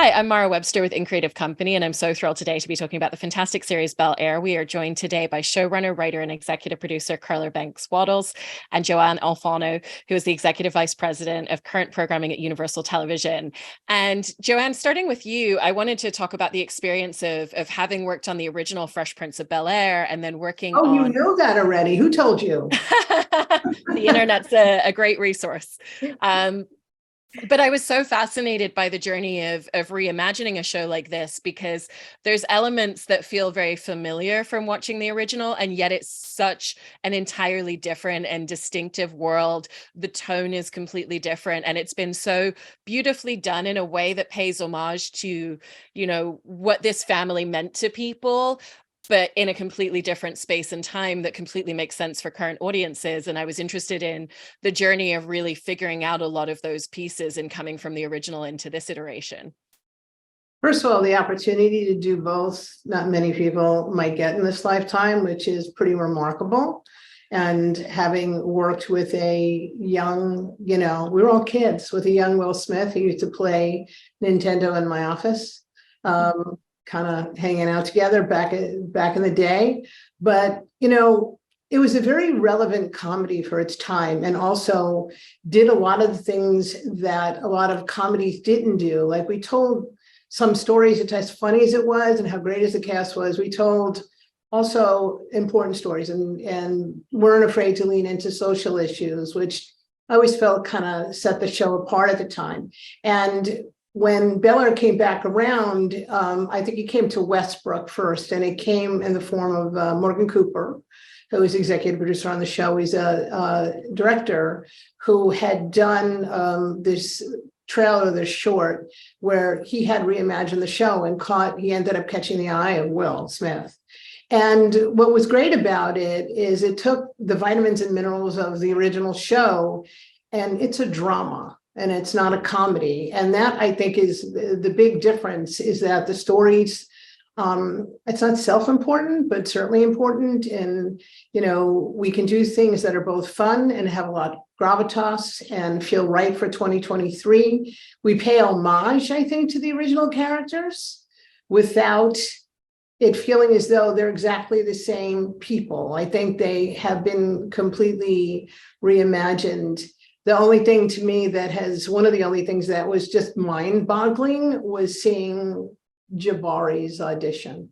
Hi, I'm Mara Webster with In Creative Company, and I'm so thrilled today to be talking about the fantastic series Bel-Air. We are joined today by showrunner, writer, and executive producer Carla Banks-Waddles and JoAnn Alfano, who is the executive vice president of current programming at Universal Television. And JoAnn, starting with you, I wanted to talk about the experience of having worked on the original Fresh Prince of Bel-Air and then working on... you know that already. Who told you? The internet's a great resource. But I was so fascinated by the journey of reimagining a show like this, because there's elements that feel very familiar from watching the original, and yet it's such an entirely different and distinctive world. The tone is completely different, and it's been so beautifully done in a way that pays homage to, what this family meant to people, but in a completely different space and time that completely makes sense for current audiences. And I was interested in the journey of really figuring out a lot of those pieces and coming from the original into this iteration. First of all, the opportunity to do both, not many people might get in this lifetime, which is pretty remarkable. And having worked with a young, we were all kids, with a young Will Smith who used to play Nintendo in my office. Kind of hanging out together back in the day. But, it was a very relevant comedy for its time, and also did a lot of the things that a lot of comedies didn't do. Like, we told some stories, it's as funny as it was and how great as the cast was. We told also important stories and weren't afraid to lean into social issues, which I always felt kind of set the show apart at the time. And when Bel-Air came back around, I think it came to Westbrook first, and it came in the form of Morgan Cooper, who was executive producer on the show. He's a director who had done this trailer, this short, where he had reimagined the show and he ended up catching the eye of Will Smith. And what was great about it is it took the vitamins and minerals of the original show, and it's a drama. And it's not a comedy. And that, I think, is the big difference, is that the stories, it's not self-important, but certainly important. And, we can do things that are both fun and have a lot of gravitas and feel right for 2023. We pay homage, I think, to the original characters without it feeling as though they're exactly the same people. I think they have been completely reimagined. The only thing to me one of the only things that was just mind-boggling was seeing Jabari's audition.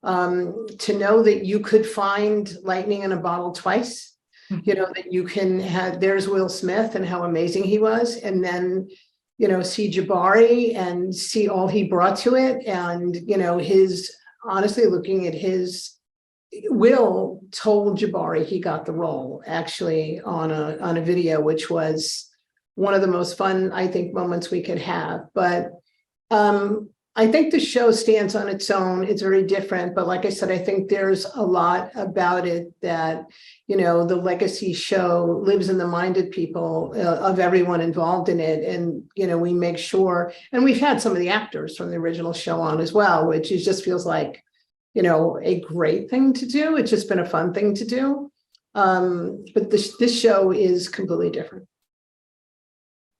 To know that you could find lightning in a bottle twice, that you can have, there's Will Smith and how amazing he was, and then, see Jabari and see all he brought to it. And, honestly, looking at Will told Jabari he got the role, actually, on a video, which was one of the most fun, I think, moments we could have. But I think the show stands on its own. It's very different. But like I said, I think there's a lot about it that, the legacy show lives in the mind of people, of everyone involved in it. And, we make sure, and we've had some of the actors from the original show on as well, which just feels like, a great thing to do. It's just been a fun thing to do. But this show is completely different.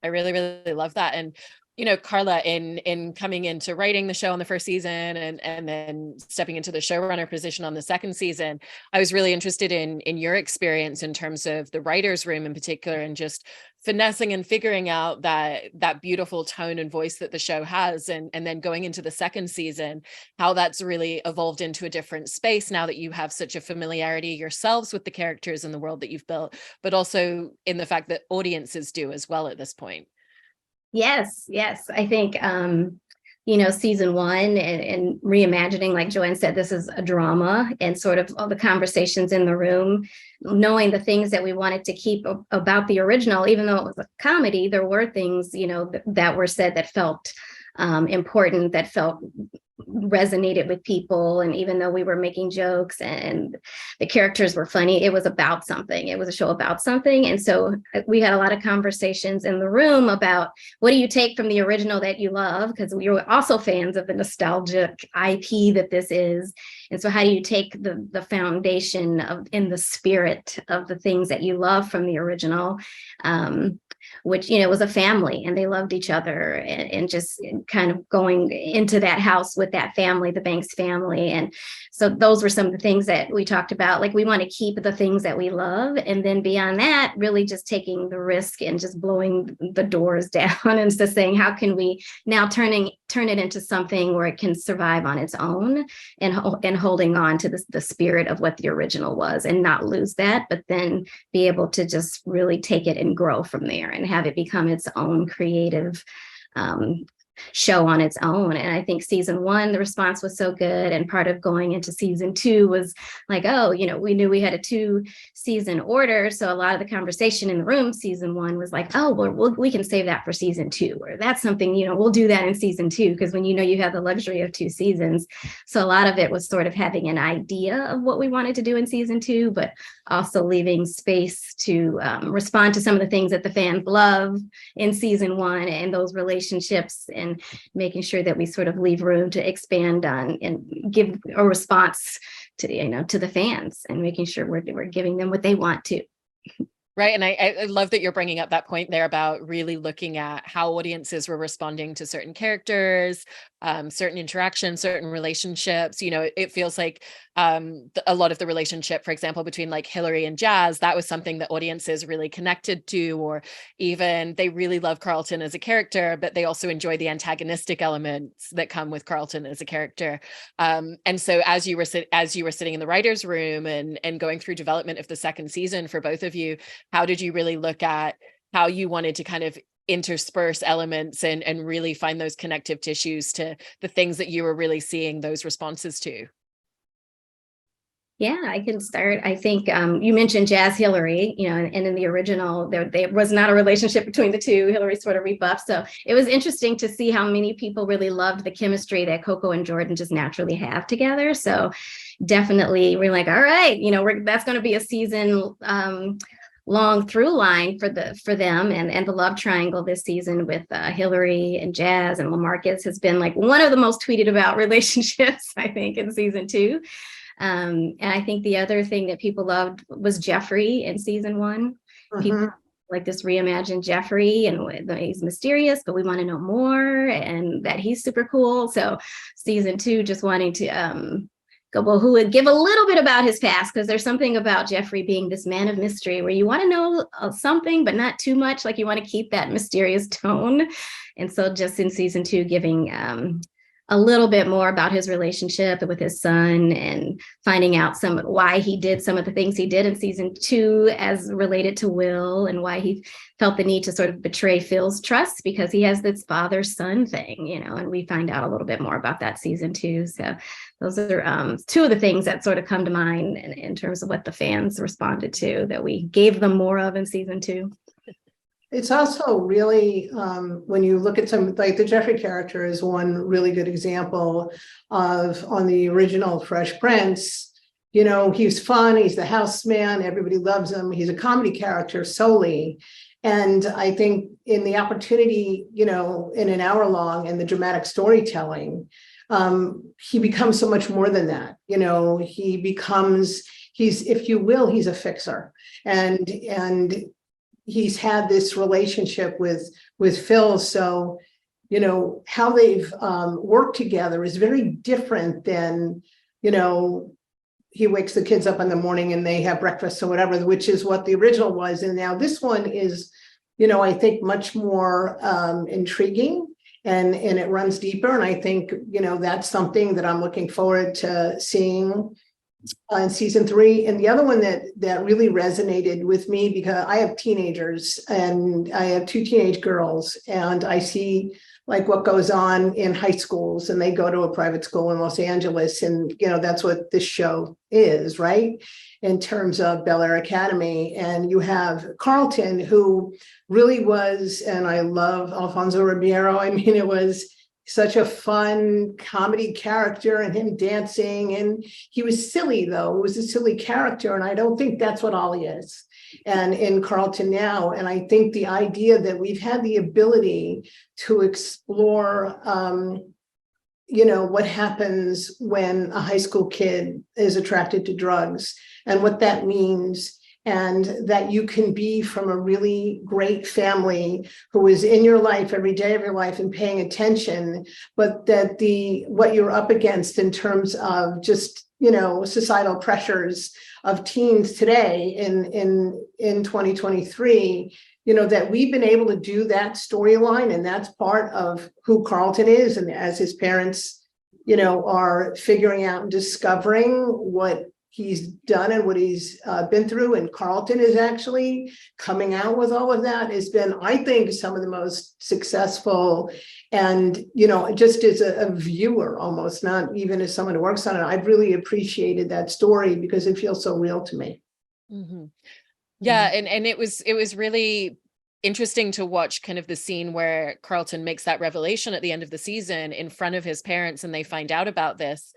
I really, really love that. And, Carla, in coming into writing the show on the first season and then stepping into the showrunner position on the second season, I was really interested in your experience in terms of the writer's room in particular, and just finessing and figuring out that beautiful tone and voice that the show has, and then going into the second season, how that's really evolved into a different space now that you have such a familiarity yourselves with the characters and the world that you've built, but also in the fact that audiences do as well at this point. Yes. I think, season one and reimagining, like JoAnn said, this is a drama, and sort of all the conversations in the room, knowing the things that we wanted to keep about the original, even though it was a comedy, there were things, that were said that felt important, that felt resonated with people. And even though we were making jokes and the characters were funny, it was about something. It was a show about something. And so we had a lot of conversations in the room about, what do you take from the original that you love? Because we were also fans of the nostalgic IP that this is. And so how do you take the foundation of in the spirit of the things that you love from the original, which, was a family and they loved each other, and just kind of going into that house with that family, the Banks family. And so those were some of the things that we talked about. Like, we want to keep the things that we love. And then beyond that, really just taking the risk and just blowing the doors down and just saying, how can we now turn it into something where it can survive on its own, and holding on to the spirit of what the original was, and not lose that, but then be able to just really take it and grow from there and have it become its own creative show on its own. And I think season 1, the response was so good. And part of going into season 2 was like, we knew we had a 2-season order. So a lot of the conversation in the room, season 1 was like, oh, well, we can save that for season 2, or that's something, we'll do that in season 2. Because when you have the luxury of 2 seasons. So a lot of it was sort of having an idea of what we wanted to do in season 2, but also leaving space to respond to some of the things that the fans love in season 1, and those relationships, and making sure that we sort of leave room to expand on and give a response to, to the fans, and making sure we're giving them what they want to. Right. And I love that you're bringing up that point there about really looking at how audiences were responding to certain characters, certain interactions, certain relationships. It feels like a lot of the relationship, for example, between like Hillary and Jazz, that was something that audiences really connected to, or even they really love Carlton as a character, but they also enjoy the antagonistic elements that come with Carlton as a character. And so as you were sitting in the writer's room and going through development of the second season for both of you, how did you really look at how you wanted to kind of intersperse elements and really find those connective tissues to the things that you were really seeing those responses to? Yeah, I can start. I think you mentioned Jazz Hillary, and in the original, there was not a relationship between the two. Hillary sort of rebuffed. So it was interesting to see how many people really loved the chemistry that Coco and Jordan just naturally have together. So definitely we're like, all right, that's going to be a season long through line for them, and the love triangle this season with Hillary and Jazz and LaMarcus has been like one of the most tweeted about relationships, I think, in season 2. And I think the other thing that people loved was Jeffrey in season 1. People like this reimagined Jeffrey, and he's mysterious, but we want to know more, and that he's super cool. So season 2, just wanting to go, well, who would give a little bit about his past, because there's something about Jeffrey being this man of mystery where you want to know something, but not too much. Like, you want to keep that mysterious tone. And so just in season 2, giving a little bit more about his relationship with his son, and finding out why he did some of the things he did in season 2 as related to Will, and why he felt the need to sort of betray Phil's trust, because he has this father-son thing, and we find out a little bit more about that season 2. So those are 2 of the things that sort of come to mind in terms of what the fans responded to that we gave them more of in season 2. It's also really, when you look at some, like the Jeffrey character is one really good example of, on the original Fresh Prince, he's fun, he's the house man, everybody loves him, he's a comedy character solely. And I think in the opportunity, in an hour long and the dramatic storytelling, he becomes so much more than that. He's, if you will, he's a fixer. And he's had this relationship with Phil. So, how they've worked together is very different than, he wakes the kids up in the morning and they have breakfast or whatever, which is what the original was. And now this one is, I think much more intriguing, and it runs deeper. And I think, that's something that I'm looking forward to seeing in season 3. And the other one that really resonated with me, because I have teenagers and I have 2 teenage girls, and I see like what goes on in high schools, and they go to a private school in Los Angeles, and that's what this show is, right, in terms of Bel-Air Academy. And you have Carlton, who really was, and I love Alfonso Ribeiro, I mean, it was such a fun comedy character, and him dancing, and he was silly, though. It was a silly character, and I don't think that's what Ollie is. And in Carlton now, and I think the idea that we've had the ability to explore what happens when a high school kid is attracted to drugs and what that means, and that you can be from a really great family who is in your life every day of your life and paying attention, but that what you're up against in terms of just societal pressures of teens today in 2023, that we've been able to do that storyline, and that's part of who Carlton is. And as his parents, are figuring out and discovering what he's done and what he's been through, and Carlton is actually coming out with all of that, has been, I think, some of the most successful. And, just as a viewer, almost, not even as someone who works on it, I've really appreciated that story because it feels so real to me. Mm-hmm. Yeah. And it was really interesting to watch kind of the scene where Carlton makes that revelation at the end of the season in front of his parents, and they find out about this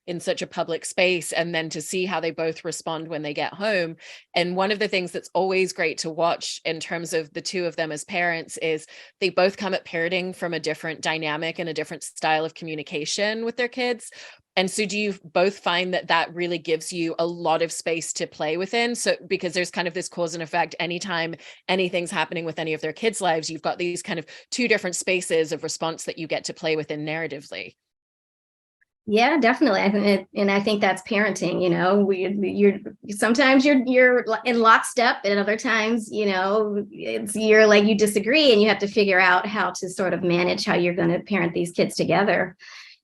in such a public space, and then to see how they both respond when they get home. And one of the things that's always great to watch in terms of the two of them as parents is they both come at parenting from a different dynamic and a different style of communication with their kids. And so do you both find that that really gives you a lot of space to play within? So because there's kind of this cause and effect, anytime anything's happening with any of their kids' lives, you've got these kind of two different spaces of response that you get to play within narratively. Yeah, definitely. I think that's parenting. You're sometimes you're in lockstep, and other times, you're like, you disagree, and you have to figure out how to sort of manage how you're going to parent these kids together.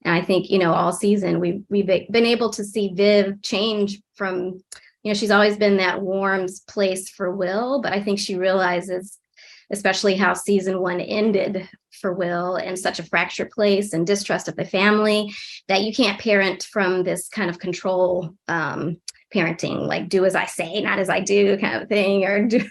And I think, all season we've been able to see Viv change from, she's always been that warm place for Will, but I think she realizes, especially how season 1 ended for Will in such a fractured place and distrust of the family, that you can't parent from this kind of control parenting, like do as I say, not as I do kind of thing, or do.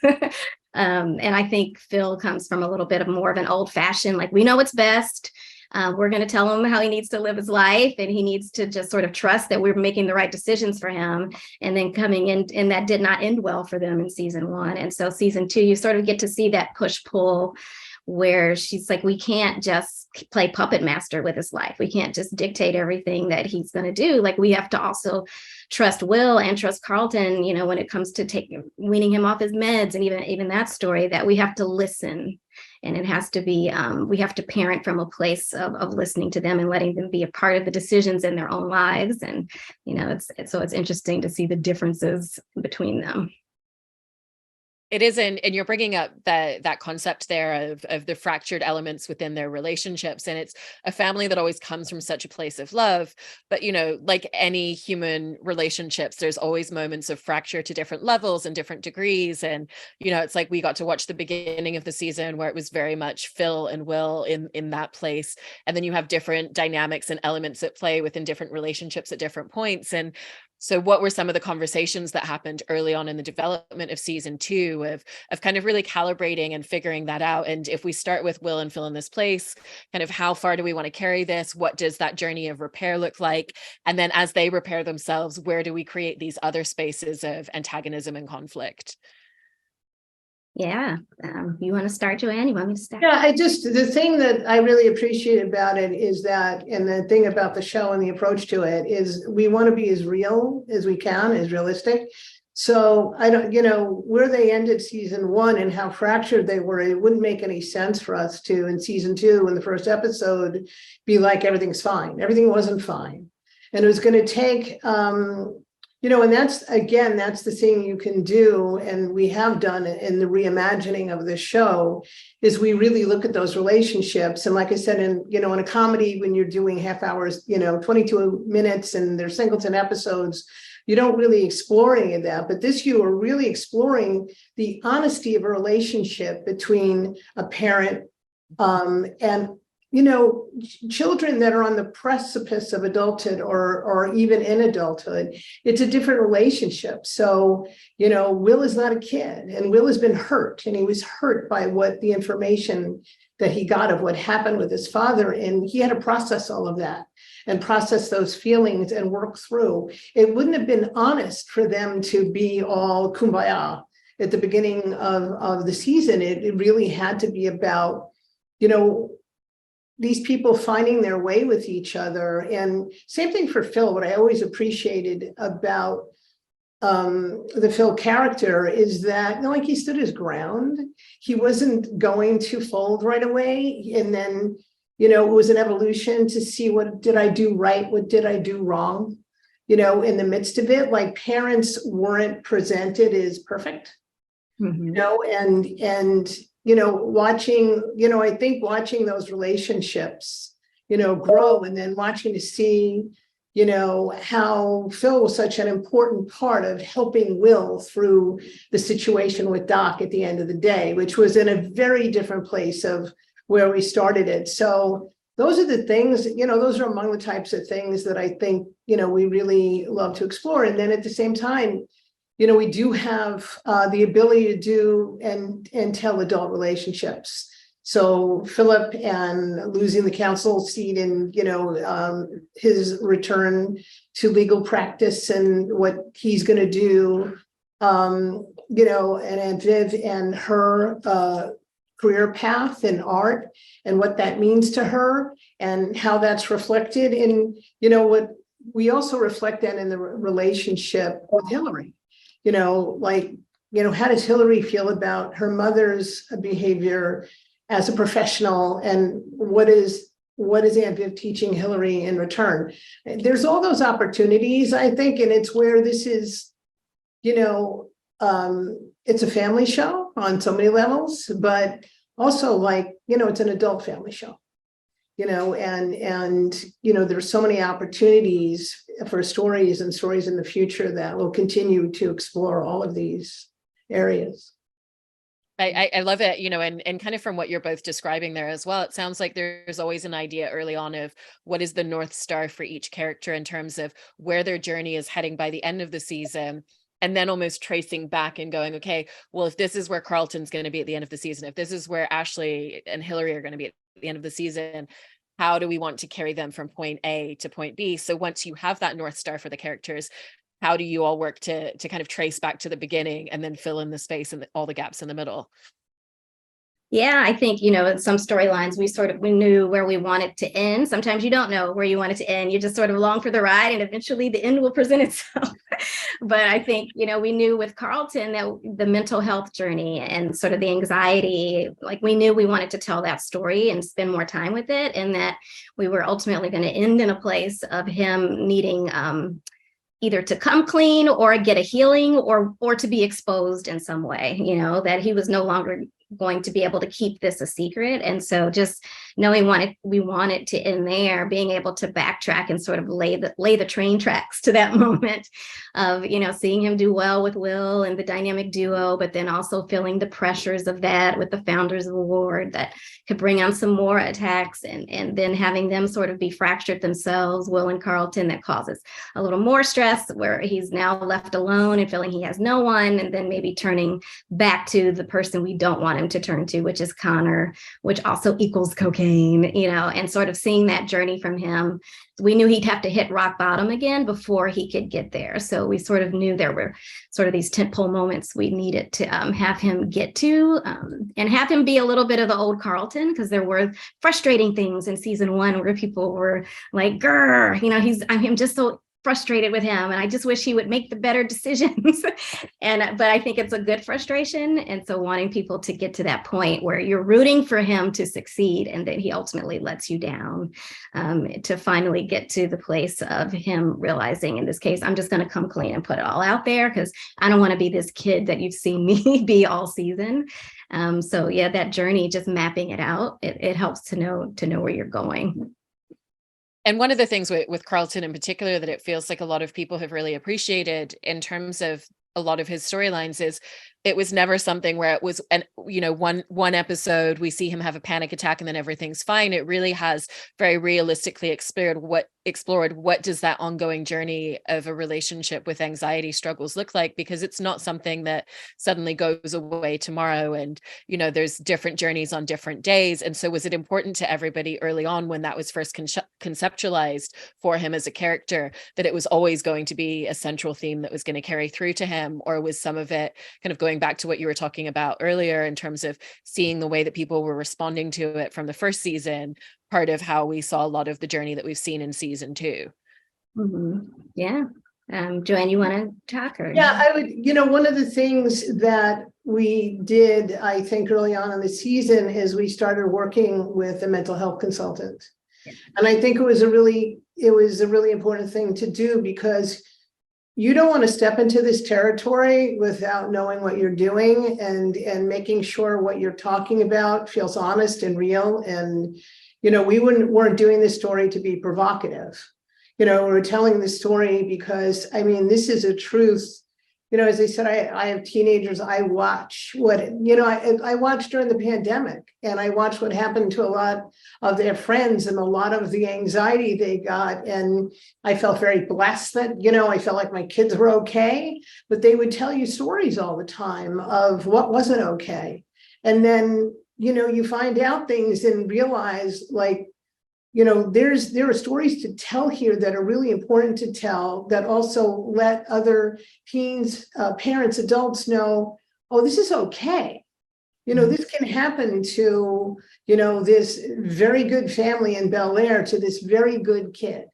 And I think Phil comes from a little bit of more of an old fashioned, like, we know what's best. We're going to tell him how he needs to live his life, and he needs to just sort of trust that we're making the right decisions for him. And then coming in, and that did not end well for them in season 1. And so season 2, you sort of get to see that push pull where she's like, we can't just play puppet master with his life. We can't just dictate everything that he's going to do. Like, we have to also trust Will and trust Carlton, when it comes to weaning him off his meds, and even that story, that we have to listen. And it has to be, we have to parent from a place of listening to them and letting them be a part of the decisions in their own lives. And, it's interesting to see the differences between them. It is, and you're bringing up that concept there of the fractured elements within their relationships, and it's a family that always comes from such a place of love. But like any human relationships, there's always moments of fracture to different levels and different degrees. And it's like we got to watch the beginning of the season where it was very much Phil and Will in that place, and then you have different dynamics and elements at play within different relationships at different points. And so what were some of the conversations that happened early on in the development of season 2 of kind of really calibrating and figuring that out? And if we start with Will and Phil in this place, kind of how far do we want to carry this? What does that journey of repair look like? And then as they repair themselves, where do we create these other spaces of antagonism and conflict? Yeah. You want to start, JoAnn? You want me to start? Yeah, the thing that I really appreciate about it is that, and the thing about the show and the approach to it is, we want to be as real as we can, as realistic. So I don't, where they ended season 1 and how fractured they were, it wouldn't make any sense for us to, in season 2, in the first episode, be like, everything's fine. Everything wasn't fine. And it was going to take, and that's the thing you can do, and we have done it in the reimagining of the show, is we really look at those relationships. And like I said, in a comedy, when you're doing half hours, 22 minutes, and they're singleton episodes, you don't really explore any of that. But this, you are really exploring the honesty of a relationship between a parent and children that are on the precipice of adulthood or even in adulthood. It's a different relationship. So, Will is not a kid, and Will has been hurt, and he was hurt by the information that he got of what happened with his father. And he had to process all of that and process those feelings and work through. It wouldn't have been honest for them to be all kumbaya at the beginning of the season. It really had to be about, these people finding their way with each other. And same thing for Phil. What I always appreciated about the Phil character is that, like, he stood his ground. He wasn't going to fold right away. And then, it was an evolution to see, what did I do right? What did I do wrong? In the midst of it, like, parents weren't presented as perfect, Mhm. and watching, I think watching those relationships, grow, and then watching to see, how Phil was such an important part of helping Will through the situation with Doc at the end of the day, which was in a very different place of where we started it. So those are the things, those are among the types of things that I think, we really love to explore. And then at the same time, we do have the ability to do and tell adult relationships. So Philip and losing the council seat, and his return to legal practice and what he's going to do, and Aunt Viv and her career path in art, and what that means to her, and how that's reflected in what we also reflect that in the relationship with Hillary. How does Hillary feel about her mother's behavior as a professional, and what is Aunt Viv teaching Hillary in return? There's all those opportunities, I think, and it's where this is, it's a family show on so many levels, but also, it's an adult family show, and there's so many opportunities for stories in the future that will continue to explore all of these areas. I love it, and kind of from what you're both describing there as well, it sounds like there's always an idea early on of what is the North Star for each character in terms of where their journey is heading by the end of the season. And then almost tracing back and going, okay, well, if this is where Carlton's going to be at the end of the season, if this is where Ashley and Hillary are going to be at the end of the season, how do we want to carry them from point A to point B? So once you have that North Star for the characters, how do you all work to kind of trace back to the beginning and then fill in the space and all the gaps in the middle? Yeah, I think, in some storylines, we knew where we wanted to end. Sometimes you don't know where you want it to end. You just sort of along for the ride, and eventually the end will present itself. But I think, we knew with Carlton that the mental health journey and sort of the anxiety, like, we knew we wanted to tell that story and spend more time with it, and that we were ultimately going to end in a place of him needing either to come clean or get a healing or to be exposed in some way, that he was no longer going to be able to keep this a secret. And so just knowing we wanted to end there, being able to backtrack and sort of lay the train tracks to that moment of, seeing him do well with Will and the dynamic duo, but then also feeling the pressures of that with the Founders Award that could bring on some more attacks, and then having them sort of be fractured themselves, Will and Carlton, that causes a little more stress where he's now left alone and feeling he has no one, and then maybe turning back to the person we don't want him to turn to, which is Connor, which also equals cocaine, and sort of seeing that journey from him. We knew he'd have to hit rock bottom again before he could get there. So we sort of knew there were sort of these tentpole moments we needed to have him get to, and have him be a little bit of the old Carlton, because there were frustrating things in season 1 where people were like, grr, I'm just so frustrated with him, and I just wish he would make the better decisions. But I think it's a good frustration, and so wanting people to get to that point where you're rooting for him to succeed, and then he ultimately lets you down, to finally get to the place of him realizing, in this case, I'm just going to come clean and put it all out there, because I don't want to be this kid that you've seen me be all season. So yeah, that journey, just mapping it out, it helps to know where you're going. And one of the things with Carlton in particular that it feels like a lot of people have really appreciated in terms of a lot of his storylines is it was never something where it was one episode we see him have a panic attack and then everything's fine. It really has very realistically explored what does that ongoing journey of a relationship with anxiety struggles look like, because it's not something that suddenly goes away tomorrow, and there's different journeys on different days. And so was it important to everybody early on when that was first conceptualized for him as a character that it was always going to be a central theme that was going to carry through to him, or was some of it kind of going back to what you were talking about earlier in terms of seeing the way that people were responding to it from the first season, part of how we saw a lot of the journey that we've seen in season 2. Yeah. JoAnn, you want to talk? Or? Yeah, I would, one of the things that we did, I think early on in the season is we started working with a mental health consultant. Yeah. And I think it was a really important thing to do, because you don't want to step into this territory without knowing what you're doing and making sure what you're talking about feels honest and real. And, we weren't doing this story to be provocative. We're telling the story because, this is a truth. As I said, I have teenagers. I watch I watched during the pandemic, and I watched what happened to a lot of their friends and a lot of the anxiety they got. And I felt very blessed that, I felt like my kids were okay, but they would tell you stories all the time of what wasn't okay. And then, you find out things and realize, like, there are stories to tell here that are really important to tell, that also let other teens, parents, adults know, oh, this is okay. This can happen to, this very good family in Bel-Air, to this very good kid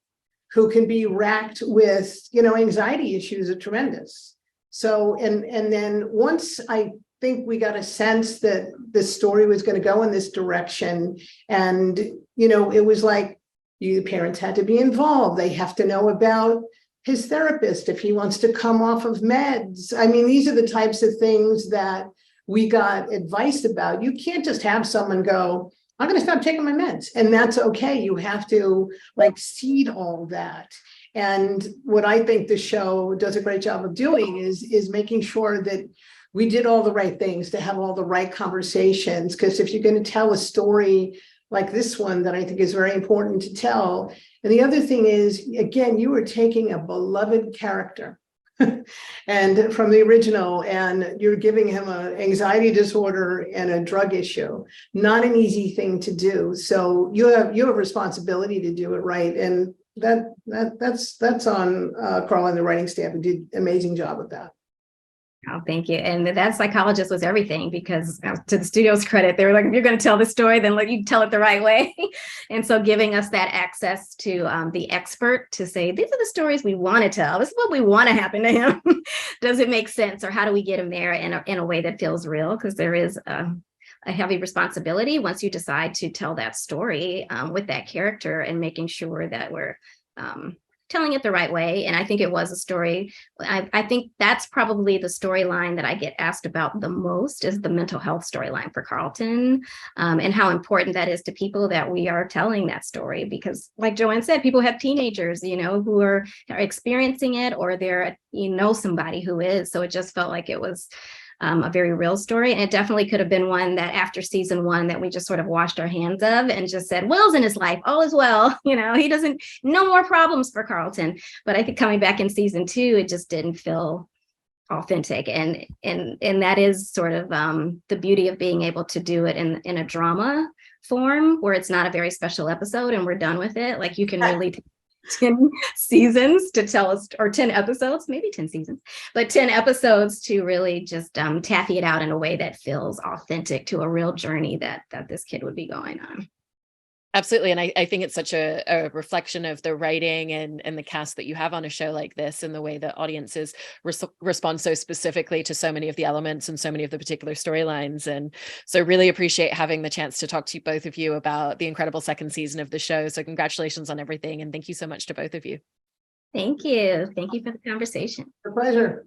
who can be racked with, anxiety issues are tremendous. So, and then once I think we got a sense that the story was going to go in this direction, and it was like, the parents had to be involved. They have to know about his therapist if he wants to come off of meds. These are the types of things that we got advice about. You can't just have someone go, I'm going to stop taking my meds, and that's okay. You have to seed all that. And what I think the show does a great job of doing is making sure that we did all the right things to have all the right conversations. Because if you're going to tell a story like this one, that I think is very important to tell. And the other thing is, again, you were taking a beloved character and from the original, and you're giving him an anxiety disorder and a drug issue. Not an easy thing to do. So you have responsibility to do it right. And that's on Carla and the writing staff, who did an amazing job of that. Oh, thank you. And that psychologist was everything, because to the studio's credit, they were like, if you're going to tell the story, then let you tell it the right way. And so giving us that access to the expert to say, these are the stories we want to tell. This is what we want to happen to him. Does it make sense? Or how do we get him there in a way that feels real? Because there is a heavy responsibility once you decide to tell that story with that character, and making sure that we're telling it the right way. And I think it was a story. I think that's probably the storyline that I get asked about the most, is the mental health storyline for Carlton, and how important that is to people that we are telling that story. Because like JoAnn said, people have teenagers, who are experiencing it, or they're, somebody who is. So it just felt like it was a very real story. And it definitely could have been one that after season 1 that we just sort of washed our hands of and just said, Will's in his life, all is well. He doesn't, no more problems for Carlton. But I think coming back in season 2, it just didn't feel authentic. And that is sort of the beauty of being able to do it in a drama form, where it's not a very special episode and we're done with it. Like, you can really 10 seasons to tell us, or 10 episodes, maybe 10 seasons, but 10 episodes to really just taffy it out in a way that feels authentic to a real journey that this kid would be going on. Absolutely. And I think it's such a reflection of the writing and the cast that you have on a show like this, and the way that audiences respond so specifically to so many of the elements and so many of the particular storylines. And so really appreciate having the chance to talk to both of you about the incredible second season of the show. So congratulations on everything. And thank you so much to both of you. Thank you. Thank you for the conversation. A pleasure.